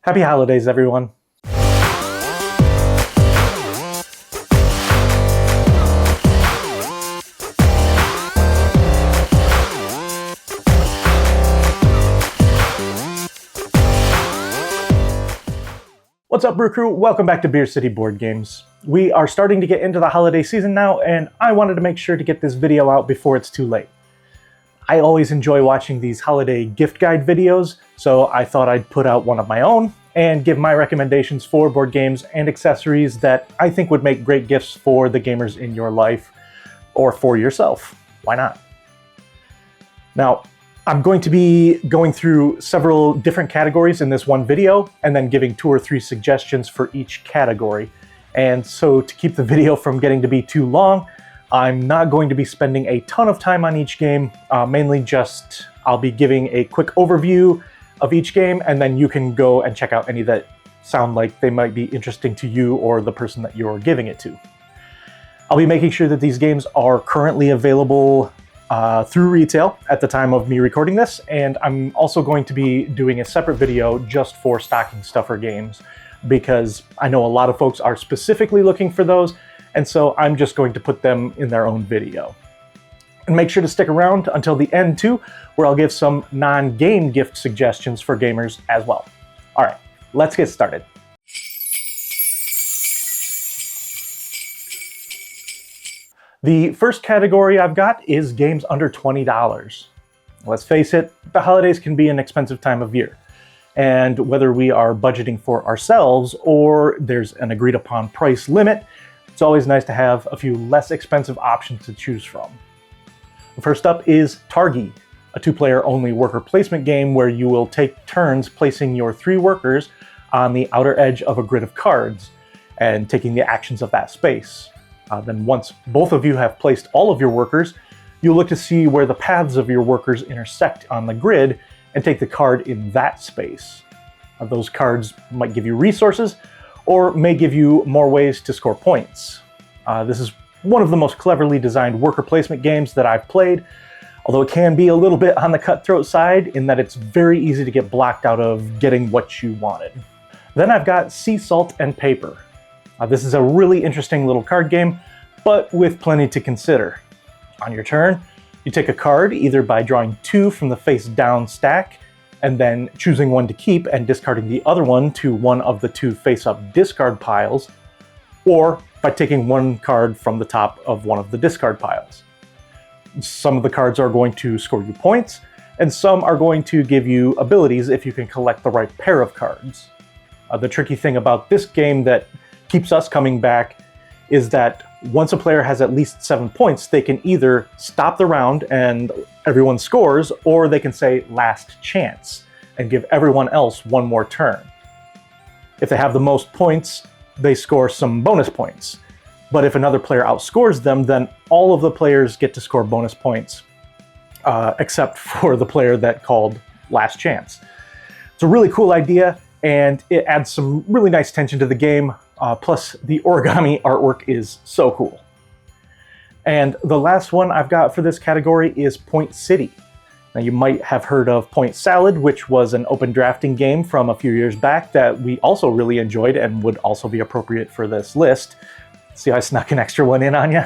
Happy holidays, everyone. What's up, Brew Crew? Welcome back to Beer City Board Games. We are starting to get into the holiday season now, and I wanted to make sure to get this video out before it's too late. I always enjoy watching these holiday gift guide videos, so I thought I'd put out one of my own and give my recommendations for board games and accessories that I think would make great gifts for the gamers in your life, or for yourself. Why not? Now, I'm going to be going through several different categories in this one video, and then giving 2 or 3 suggestions for each category. And so to keep the video from getting to be too long, I'm not going to be spending a ton of time on each game, mainly just I'll be giving a quick overview of each game, and then you can go and check out any that sound like they might be interesting to you or the person that you're giving it to. I'll be making sure that these games are currently available through retail at the time of me recording this, and I'm also going to be doing a separate video just for stocking stuffer games, because I know a lot of folks are specifically looking for those, and so I'm just going to put them in their own video. And make sure to stick around until the end too, where I'll give some non-game gift suggestions for gamers as well. All right, let's get started. The first category I've got is games under $20. Let's face it, the holidays can be an expensive time of year. And whether we are budgeting for ourselves or there's an agreed upon price limit, it's always nice to have a few less expensive options to choose from. First up is Targi, a 2-player only worker placement game where you will take turns placing your 3 workers on the outer edge of a grid of cards and taking the actions of that space. Then once both of you have placed all of your workers, you'll look to see where the paths of your workers intersect on the grid and take the card in that space. Those cards might give you resources or may give you more ways to score points. This is one of the most cleverly designed worker placement games that I've played, although it can be a little bit on the cutthroat side in that it's very easy to get blocked out of getting what you wanted. Then I've got Sea Salt and Paper. This is a really interesting little card game, but with plenty to consider. On your turn, you take a card either by drawing 2 from the face down stack, and then choosing one to keep and discarding the other one to one of the 2 face-up discard piles, or by taking 1 card from the top of one of the discard piles. Some of the cards are going to score you points, and some are going to give you abilities if you can collect the right pair of cards. The tricky thing about this game that keeps us coming back is that once a player has at least 7 points, they can either stop the round and everyone scores, or they can say last chance and give everyone else 1 more turn. If they have the most points, they score some bonus points. But if another player outscores them, then all of the players get to score bonus points, except for the player that called last chance. It's a really cool idea, and it adds some really nice tension to the game. Plus, the origami artwork is so cool. And the last one I've got for this category is Point City. Now, you might have heard of Point Salad, which was an open drafting game from a few years back that we also really enjoyed and would also be appropriate for this list. See how I snuck an extra one in on you?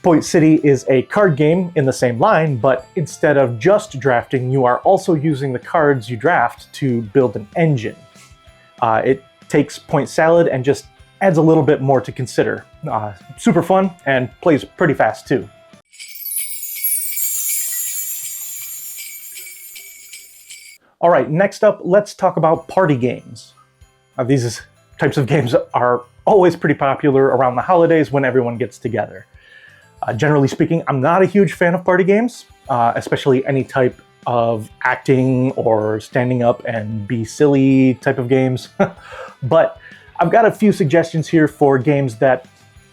Point City is a card game in the same line, but instead of just drafting, you are also using the cards you draft to build an engine. It takes Point Salad and just adds a little bit more to consider. Super fun and plays pretty fast too. All right, next up, let's talk about party games. These types of games are always pretty popular around the holidays when everyone gets together. Generally speaking, I'm not a huge fan of party games, especially any type of acting or standing up and be silly type of games. But I've got a few suggestions here for games that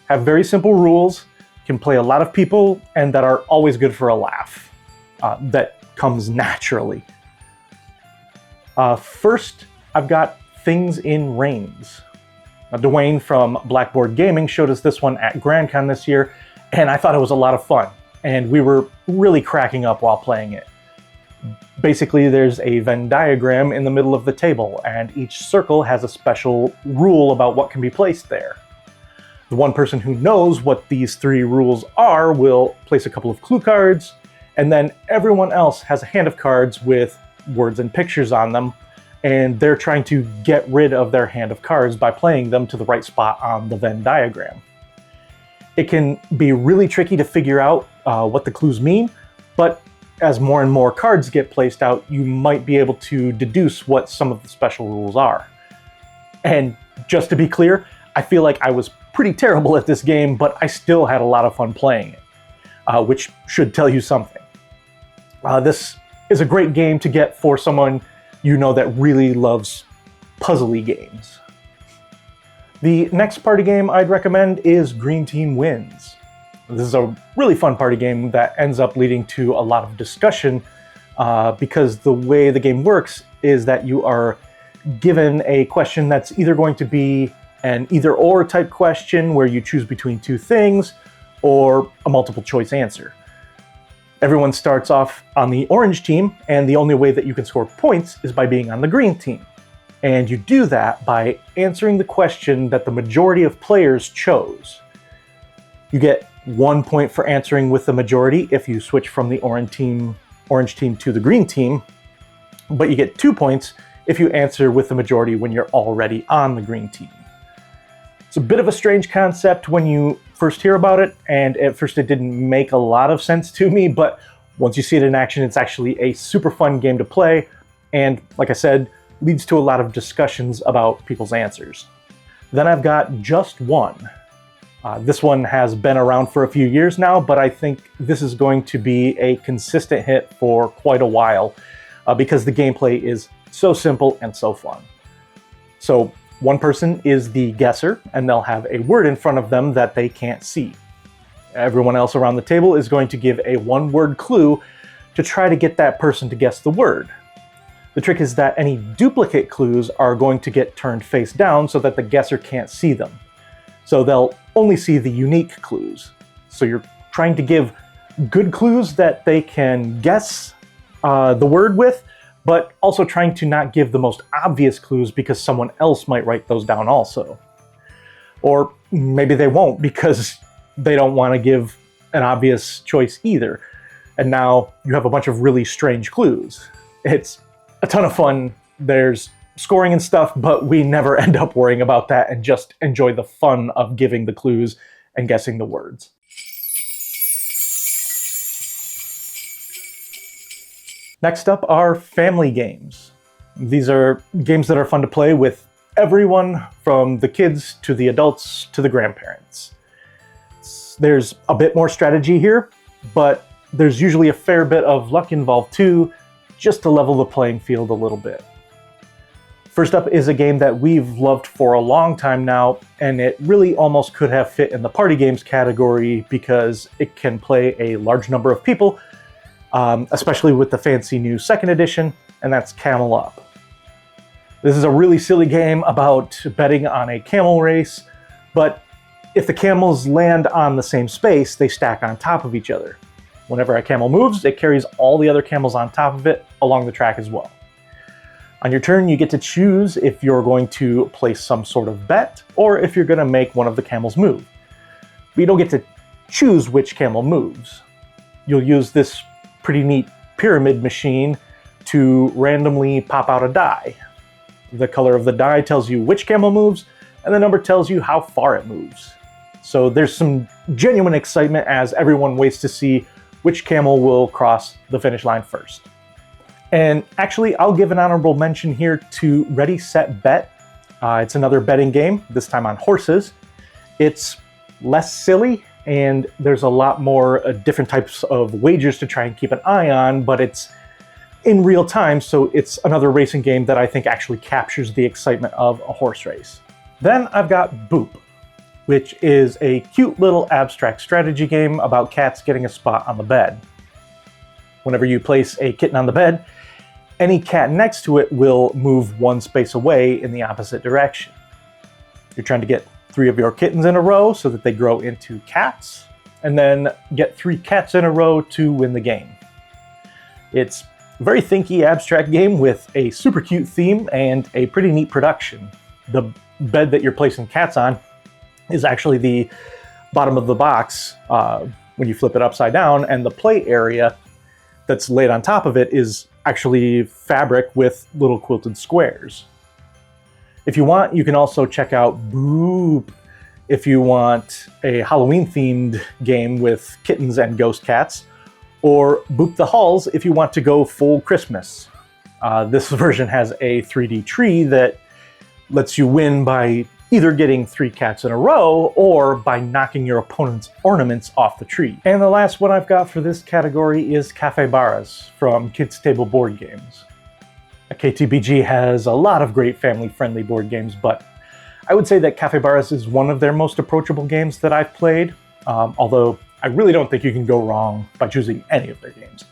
have very simple rules, can play a lot of people, and that are always good for a laugh, that comes naturally. First, I've got Things in Rings. Now, Dwayne from Blackboard Gaming showed us this one at GrandCon this year, and I thought it was a lot of fun, and we were really cracking up while playing it. Basically, there's a Venn diagram in the middle of the table, and each circle has a special rule about what can be placed there. The one person who knows what these 3 rules are will place a couple of clue cards, and then everyone else has a hand of cards with words and pictures on them, and they're trying to get rid of their hand of cards by playing them to the right spot on the Venn diagram. It can be really tricky to figure out what the clues mean, but as more and more cards get placed out, you might be able to deduce what some of the special rules are. And just to be clear, I feel like I was pretty terrible at this game, but I still had a lot of fun playing it, which should tell you something. This is a great game to get for someone you know that really loves puzzly games. The next party game I'd recommend is Green Team Wins. This is a really fun party game that ends up leading to a lot of discussion because the way the game works is that you are given a question that's either going to be an either-or type question where you choose between 2 things, or a multiple choice answer. Everyone starts off on the orange team, and the only way that you can score points is by being on the green team. And you do that by answering the question that the majority of players chose. You get 1 point for answering with the majority if you switch from the orange team to the green team, but you get 2 points if you answer with the majority when you're already on the green team. It's a bit of a strange concept when you first hear about it, and at first it didn't make a lot of sense to me, but once you see it in action, it's actually a super fun game to play, and like I said, leads to a lot of discussions about people's answers. Then I've got Just One. This one has been around for a few years now, but I think this is going to be a consistent hit for quite a while because the gameplay is so simple and so fun. So one person is the guesser, and they'll have a word in front of them that they can't see. Everyone else around the table is going to give a 1-word clue to try to get that person to guess the word. The trick is that any duplicate clues are going to get turned face down so that the guesser can't see them. So they'll only see the unique clues. So you're trying to give good clues that they can guess the word with, but also trying to not give the most obvious clues because someone else might write those down also. Or maybe they won't because they don't want to give an obvious choice either. And now you have a bunch of really strange clues. It's a ton of fun. There's scoring and stuff, but we never end up worrying about that and just enjoy the fun of giving the clues and guessing the words. Next up are family games. These are games that are fun to play with everyone from the kids to the adults to the grandparents. There's a bit more strategy here, but there's usually a fair bit of luck involved too, just to level the playing field a little bit. First up is a game that we've loved for a long time now, and it really almost could have fit in the party games category because it can play a large number of people, especially with the fancy new second edition, and that's Camel Up. This is a really silly game about betting on a camel race, but if the camels land on the same space, they stack on top of each other. Whenever a camel moves, it carries all the other camels on top of it along the track as well. On your turn, you get to choose if you're going to place some sort of bet or if you're going to make one of the camels move. But you don't get to choose which camel moves. You'll use this pretty neat pyramid machine to randomly pop out a die. The color of the die tells you which camel moves, and the number tells you how far it moves. So there's some genuine excitement as everyone waits to see which camel will cross the finish line first. And actually, I'll give an honorable mention here to Ready, Set, Bet. It's another betting game, this time on horses. It's less silly, and there's a lot more different types of wagers to try and keep an eye on, but it's in real time, so it's another racing game that I think actually captures the excitement of a horse race. Then I've got Boop, which is a cute little abstract strategy game about cats getting a spot on the bed. Whenever you place a kitten on the bed, any cat next to it will move one space away in the opposite direction. You're trying to get 3 of your kittens in a row so that they grow into cats, and then get 3 cats in a row to win the game. It's Very thinky, abstract game with a super cute theme and a pretty neat production. The bed that you're placing cats on is actually the bottom of the box when you flip it upside down, and the play area that's laid on top of it is actually fabric with little quilted squares. If you want, you can also check out Boop if you want a Halloween-themed game with kittens and ghost cats, or Boop the Halls if you want to go full Christmas. This version has a 3D tree that lets you win by either getting 3 cats in a row or by knocking your opponent's ornaments off the tree. And the last one I've got for this category is Capybaras from Kids Table Board Games. KTBG has a lot of great family-friendly board games, but I would say that Capybaras is one of their most approachable games that I've played, although I really don't think you can go wrong by choosing any of their games.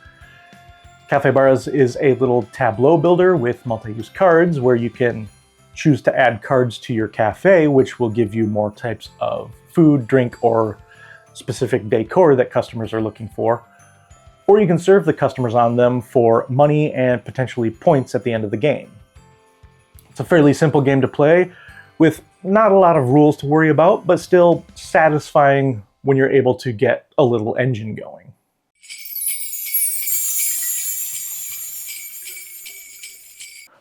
Capybaras is a little tableau builder with multi-use cards where you can choose to add cards to your cafe, which will give you more types of food, drink, or specific decor that customers are looking for. Or you can serve the customers on them for money and potentially points at the end of the game. It's a fairly simple game to play with not a lot of rules to worry about, but still satisfying when you're able to get a little engine going.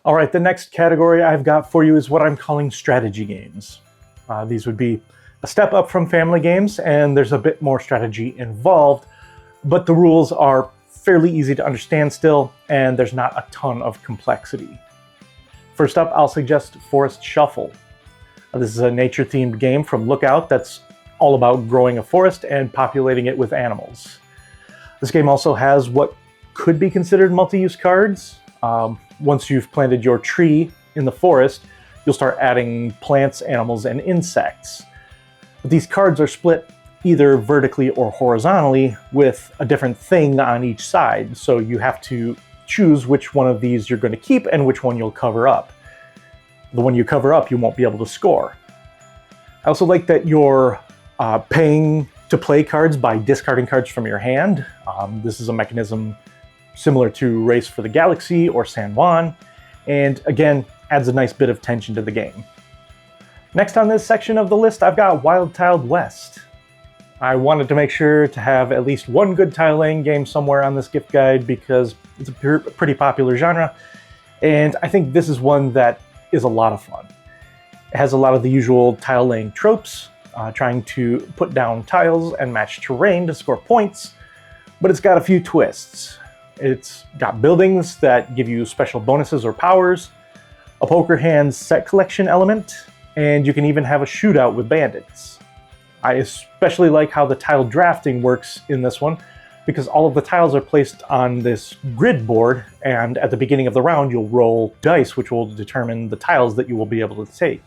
All right, the next category I've got for you is what I'm calling strategy games. These would be a step up from family games, and there's a bit more strategy involved, but the rules are fairly easy to understand still, and there's not a ton of complexity. First up, I'll suggest Forest Shuffle. This is a nature-themed game from Lookout that's all about growing a forest and populating it with animals. This game also has what could be considered multi-use cards. Once you've planted your tree in the forest, you'll start adding plants, animals, and insects. But these cards are split either vertically or horizontally with a different thing on each side, so you have to choose which one of these you're going to keep and which one you'll cover up. The one you cover up, you won't be able to score. I also like that you're paying to play cards by discarding cards from your hand. This is a mechanism similar to Race for the Galaxy or San Juan, and again, adds a nice bit of tension to the game. Next on this section of the list, I've got Wild Tiled West. I wanted to make sure to have at least one good tile laying game somewhere on this gift guide because it's a pretty popular genre, and I think this is one that is a lot of fun. It has a lot of the usual tile laying tropes, trying to put down tiles and match terrain to score points, but it's got a few twists. It's got buildings that give you special bonuses or powers, a poker hand set collection element, and you can even have a shootout with bandits. I especially like how the tile drafting works in this one, because all of the tiles are placed on this grid board, and at the beginning of the round you'll roll dice which will determine the tiles that you will be able to take.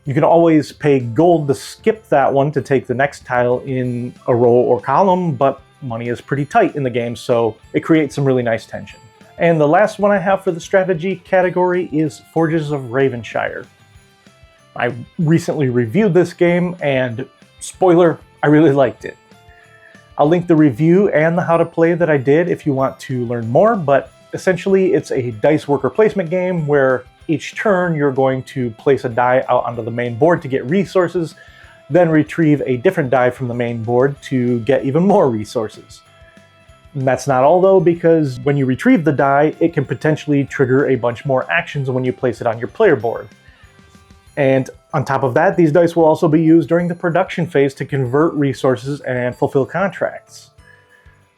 You can always pay gold to skip that one to take the next tile in a row or column, but money is pretty tight in the game, so it creates some really nice tension. And the last one I have for the strategy category is Forges of Ravenshire. I recently reviewed this game, and spoiler, I really liked it. I'll link the review and the how to play that I did if you want to learn more, but essentially it's a dice worker placement game where each turn you're going to place a die out onto the main board to get resources, then retrieve a different die from the main board to get even more resources. And that's not all though, because when you retrieve the die, it can potentially trigger a bunch more actions when you place it on your player board. And on top of that, these dice will also be used during the production phase to convert resources and fulfill contracts.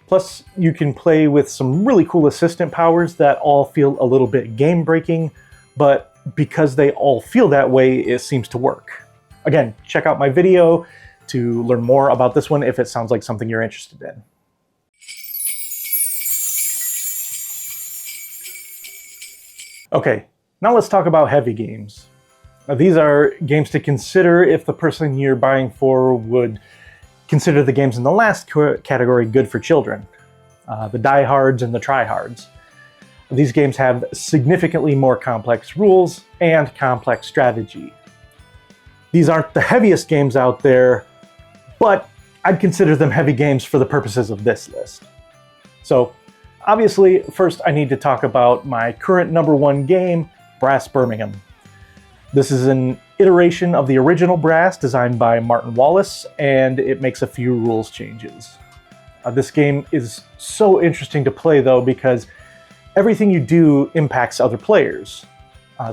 Plus, you can play with some really cool assistant powers that all feel a little bit game-breaking, but because they all feel that way, it seems to work. Again, check out my video to learn more about this one if it sounds like something you're interested in. Okay, now let's talk about heavy games. Now, these are games to consider if the person you're buying for would consider the games in the last category good for children, the diehards and the tryhards. These games have significantly more complex rules and complex strategy. These aren't the heaviest games out there, but I'd consider them heavy games for the purposes of this list. So Obviously, first I need to talk about my current #1 game, Brass Birmingham. This is an iteration of the original Brass designed by Martin Wallace, and it makes a few rules changes. This game is so interesting to play though because everything you do impacts other players.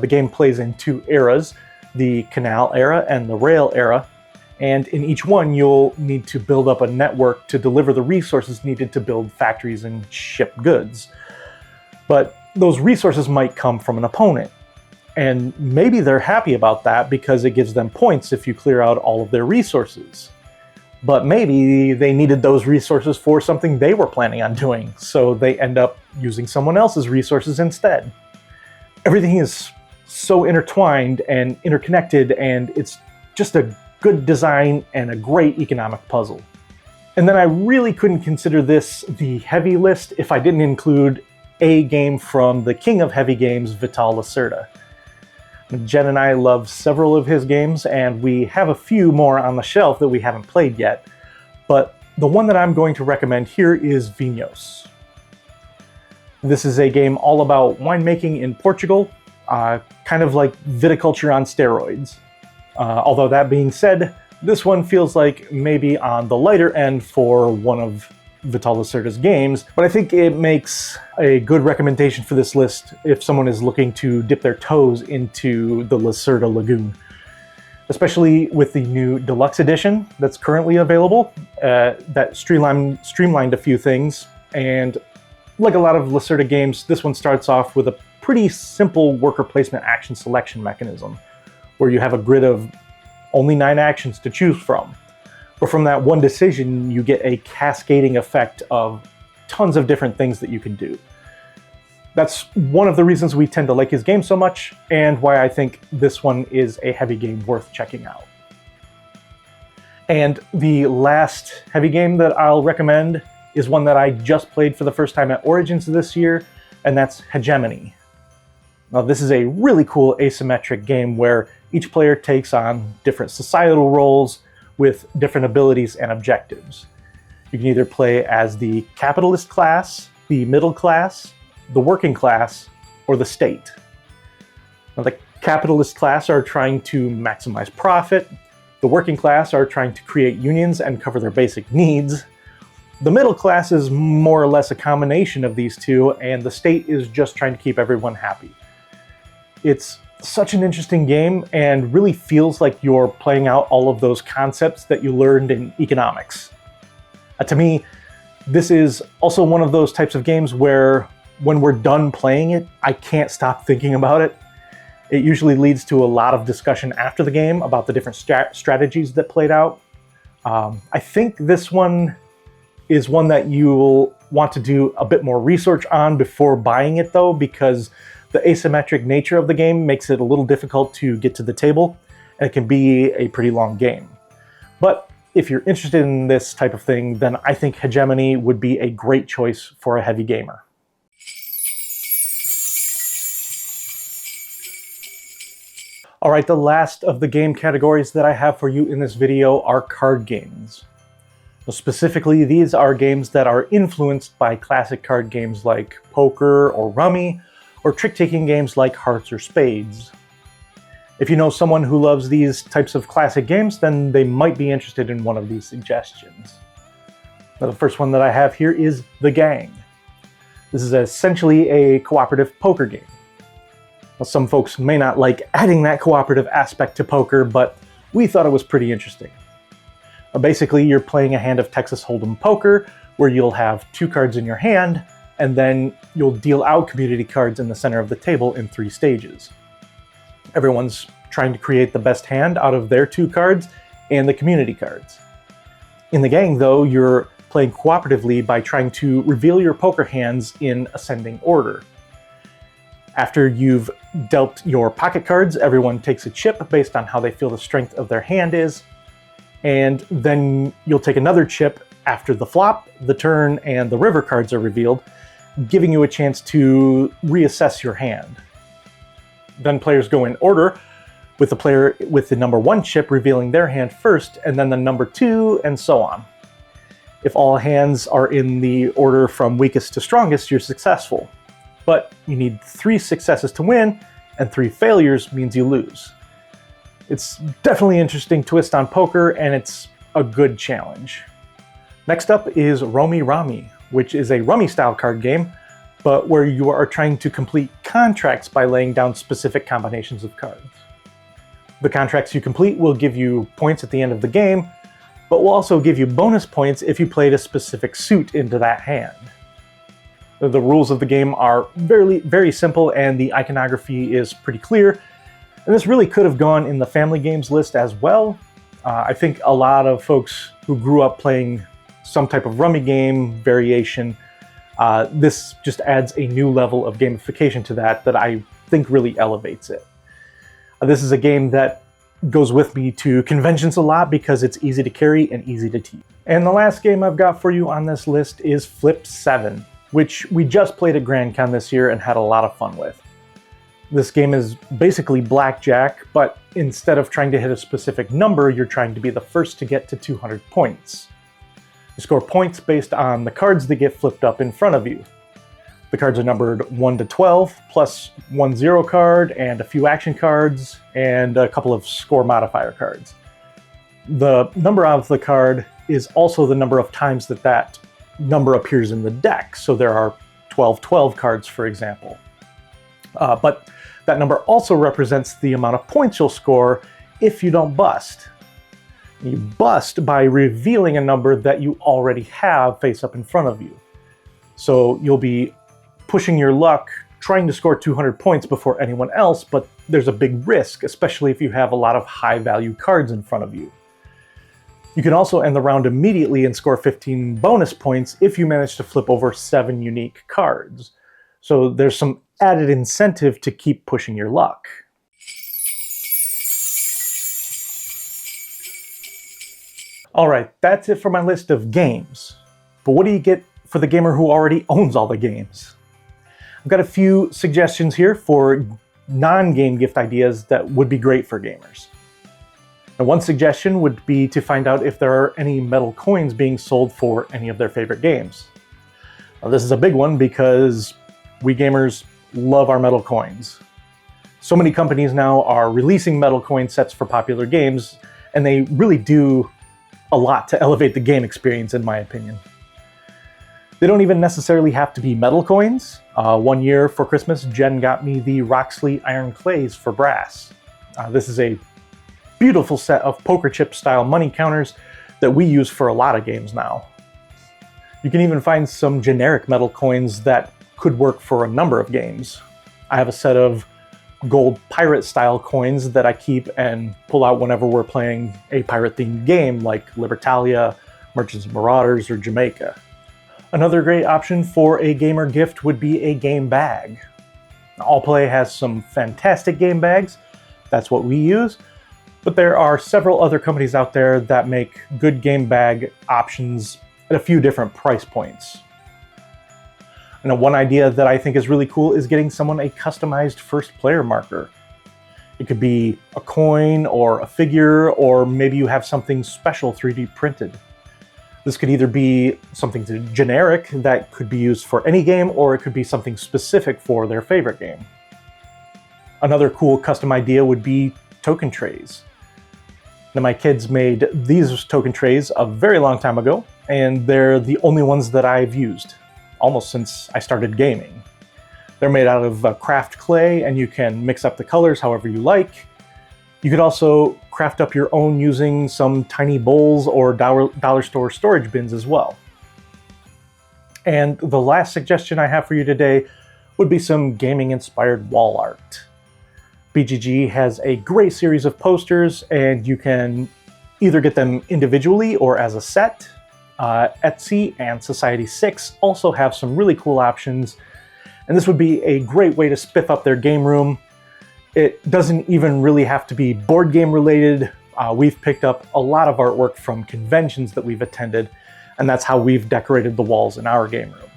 The game plays in 2 eras, the Canal era and the Rail era, and in each one you'll need to build up a network to deliver the resources needed to build factories and ship goods. But those resources might come from an opponent, and maybe they're happy about that because it gives them points if you clear out all of their resources. But maybe they needed those resources for something they were planning on doing, so they end up using someone else's resources instead. Everything is so intertwined and interconnected, and it's just a good design and a great economic puzzle. And then I really couldn't consider this the heavy list if I didn't include a game from the king of heavy games, Vital Lacerda. Jen and I love several of his games, and we have a few more on the shelf that we haven't played yet, but the one that I'm going to recommend here is Vinhos. This is a game all about winemaking in Portugal, kind of like viticulture on steroids. Although that being said, this one feels like maybe on the lighter end for one of Vital Lacerda's games, but I think it makes a good recommendation for this list if someone is looking to dip their toes into the Lacerda Lagoon. Especially with the new deluxe edition that's currently available, that streamlined a few things, and like a lot of Lacerda games, this one starts off with a pretty simple worker placement action selection mechanism, where you have a grid of only 9 actions to choose from. But from that one decision, you get a cascading effect of tons of different things that you can do. That's one of the reasons we tend to like his game so much, and why I think this one is a heavy game worth checking out. And the last heavy game that I'll recommend is one that I just played for the first time at Origins this year, and that's Hegemony. Now, this is a really cool asymmetric game where each player takes on different societal roles with different abilities and objectives. You can either play as the capitalist class, the middle class, the working class, or the state. Now, the capitalist class are trying to maximize profit, the working class are trying to create unions and cover their basic needs, the middle class is more or less a combination of these two, and the state is just trying to keep everyone happy. It's such an interesting game and really feels like you're playing out all of those concepts that you learned in economics. To me, this is also one of those types of games where when we're done playing it, I can't stop thinking about it. It usually leads to a lot of discussion after the game about the different strategies that played out. I think this one is one that you'll want to do a bit more research on before buying it though, because the asymmetric nature of the game makes it a little difficult to get to the table, and it can be a pretty long game. But if you're interested in this type of thing, then I think Hegemony would be a great choice for a heavy gamer. All right, the last of the game categories that I have for you in this video are card games. Well, specifically, these are games that are influenced by classic card games like poker or rummy, or trick-taking games like hearts or spades. If you know someone who loves these types of classic games, then they might be interested in one of these suggestions. Now, the first one that I have here is The Gang. This is essentially a cooperative poker game. Now, some folks may not like adding that cooperative aspect to poker, but we thought it was pretty interesting. Basically, you're playing a hand of Texas Hold'em poker, where you'll have 2 cards in your hand, and then you'll deal out community cards in the center of the table in 3 stages. Everyone's trying to create the best hand out of their 2 cards and the community cards. In The Gang, though, you're playing cooperatively by trying to reveal your poker hands in ascending order. After you've dealt your pocket cards, everyone takes a chip based on how they feel the strength of their hand is, and then you'll take another chip after the flop, the turn, and the river cards are revealed, giving you a chance to reassess your hand. Then players go in order, with the player with the number 1 chip revealing their hand first, and then the number 2, and so on. If all hands are in the order from weakest to strongest, you're successful. But you need 3 successes to win, and 3 failures means you lose. It's definitely an interesting twist on poker, and it's a good challenge. Next up is Romy Rami, which is a rummy-style card game, but where you are trying to complete contracts by laying down specific combinations of cards. The contracts you complete will give you points at the end of the game, but will also give you bonus points if you played a specific suit into that hand. The rules of the game are very simple, and the iconography is pretty clear, and this really could have gone in the family games list as well. I think a lot of folks who grew up playing some type of rummy game variation, this just adds a new level of gamification to that I think really elevates it. This is a game that goes with me to conventions a lot because it's easy to carry and easy to teach. And the last game I've got for you on this list is Flip 7, which we just played at Grand Con this year and had a lot of fun with. This game is basically blackjack, but instead of trying to hit a specific number, you're trying to be the first to get to 200 points. You score points based on the cards that get flipped up in front of you. The cards are numbered 1 to 12, plus 1 0 card, and a few action cards, and a couple of score modifier cards. The number of the card is also the number of times that number appears in the deck, so there are 12 cards, for example. But that number also represents the amount of points you'll score if you don't bust. You bust by revealing a number that you already have face up in front of you. So you'll be pushing your luck, trying to score 200 points before anyone else, but there's a big risk, especially if you have a lot of high value cards in front of you. You can also end the round immediately and score 15 bonus points if you manage to flip over 7 unique cards. So there's some added incentive to keep pushing your luck. All right, that's it for my list of games. But what do you get for the gamer who already owns all the games? I've got a few suggestions here for non-game gift ideas that would be great for gamers. Now, one suggestion would be to find out if there are any metal coins being sold for any of their favorite games. Now, this is a big one because we gamers love our metal coins. So many companies now are releasing metal coin sets for popular games, and they really do a lot to elevate the game experience, in my opinion. They don't even necessarily have to be metal coins. One year for Christmas, Jen got me the Roxley Iron Clays for brass. This is a beautiful set of poker chip style money counters that we use for a lot of games now. You can even find some generic metal coins that could work for a number of games. I have a set of gold pirate style coins that I keep and pull out whenever we're playing a pirate themed game like Libertalia, Merchants and Marauders, or Jamaica. Another great option for a gamer gift would be a game bag. Allplay has some fantastic game bags. That's what we use. But there are several other companies out there that make good game bag options at a few different price points. And one idea that I think is really cool is getting someone a customized first player marker. It could be a coin or a figure, or maybe you have something special 3D printed. This could either be something generic that could be used for any game, or it could be something specific for their favorite game. Another cool custom idea would be token trays. Now, my kids made these token trays a very long time ago, and they're the only ones that I've used, almost since I started gaming. They're made out of craft clay, and you can mix up the colors however you like. You could also craft up your own using some tiny bowls or dollar store storage bins as well. And the last suggestion I have for you today would be some gaming-inspired wall art. BGG has a great series of posters, and you can either get them individually or as a set. Etsy and Society6 also have some really cool options, and this would be a great way to spiff up their game room. It doesn't even really have to be board game related. We've picked up a lot of artwork from conventions that we've attended, and that's how we've decorated the walls in our game room.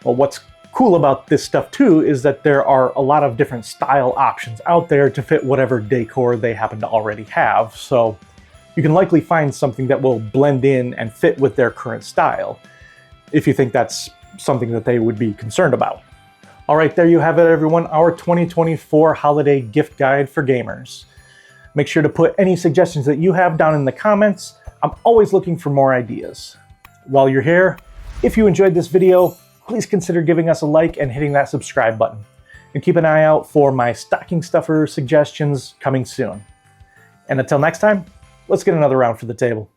Well, what's cool about this stuff too is that there are a lot of different style options out there to fit whatever decor they happen to already have. So you can likely find something that will blend in and fit with their current style, if you think that's something that they would be concerned about. All right, there you have it, everyone, our 2024 holiday gift guide for gamers. Make sure to put any suggestions that you have down in the comments. I'm always looking for more ideas. While you're here, if you enjoyed this video, please consider giving us a like and hitting that subscribe button. And keep an eye out for my stocking stuffer suggestions coming soon. And until next time, let's get another round for the table.